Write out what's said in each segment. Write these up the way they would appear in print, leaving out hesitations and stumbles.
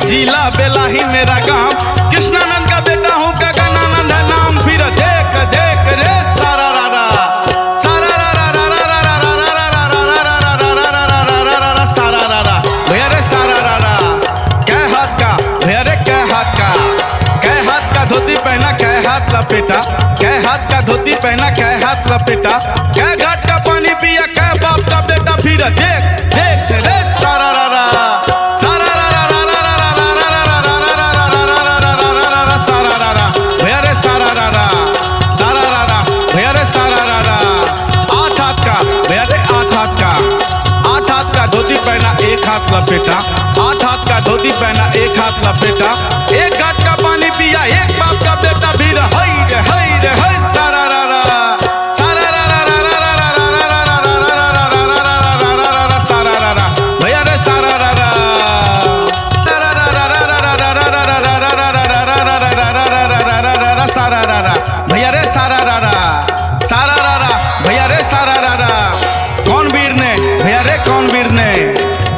जिला बेलाही मेरा गांव, कृष्णानंद का बेटा हूँ गगनानंद है नाम। फिर देख देख रे सारा रारा सारा रारा रारा रारा रारा रारा सारा रारा भैया रे सारा रारा। कै हाथ का भैया रे कै हाथ का, कै हाथ का धोती पहना कै हाथ लपेटा, कै हाथ का धोती पहना कै हाथ लपेटा, कै घाट का पानी पिया कै बाप का बेटा। फिर देख देख रे सारा रारा सारा रारा रारा रारा रारा सारा रारा भैया रे सारा रारा सारा रारा भैया रे सारा रारा। आठ हाथ का भैया रे आठ हाथ का, आठ हाथ का धोती पहना एक हाथ लपेटा, आठ हाथ का धोती पहना एक हाथ लपेटा, एक घाट का पानी पिया एक बाप का बेटा। फिर हई रे हई सारा रारा सारा रारा रारा रारा सारा रारा भैया रे सारा रारा सारा रारा भैया रे सारा रारा सारा रारा भैया रे सारा रारा। कौन वीर ने भैया रे कौन वीर ने,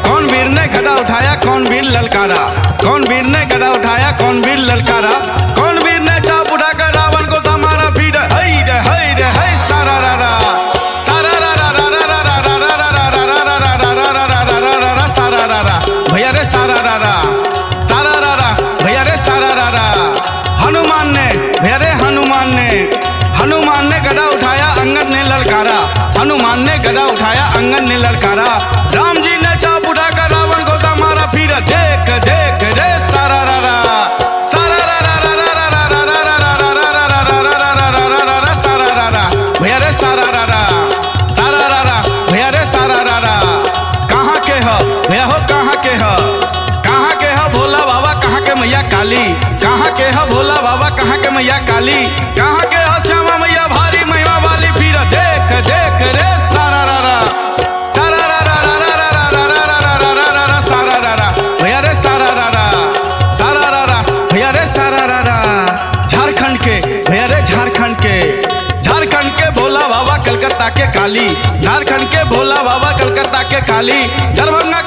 कौन वीर ने गदा उठाया कौन वीर ललकारा, कौन वीर ने गदा उठाया कौन वीर ललकारा, कौन वीर ने चाप उठाकर रावण को संहारा। फिर हई रे हई सारा रारा सारा रारा रारा सारा रारा भैया रे सारा रारा सारा रारा भैया रे सारा रारा। हनुमान ने भैया रे हनुमान ने, हनुमान ने गदा उठाया अंगद ने ललकारा, हनुमान ने गदा उठाया अंगद ने ललकारा, राम जी ने चाप उठाकर रावण को संहारा। फिर देख देख रे सारा रारा सारा रारा सारा रारा भैया रे सारा रारा सारा रारा भैया रे सारा रारा। कहाँ के हो भैया हो कहाँ के हो, कहाँ के हो भोला बाबा कहाँ के मैया काली, कहाँ के हो भोला बाबा कहाँ के मैया काली, कहाँ के हो श्यामा मैया भारी महिमा वाली। फिर देख देख रे सारा रारा सारा रारा सारा रारा भैया रे सारा रारा सारा रारा भैया रे सारा रारा। झारखंड के भैया रे झारखंड के, झारखंड के भोला बाबा कलकत्ता के काली, झारखंड के भोला बाबा कलकत्ता के काली, दरभंगा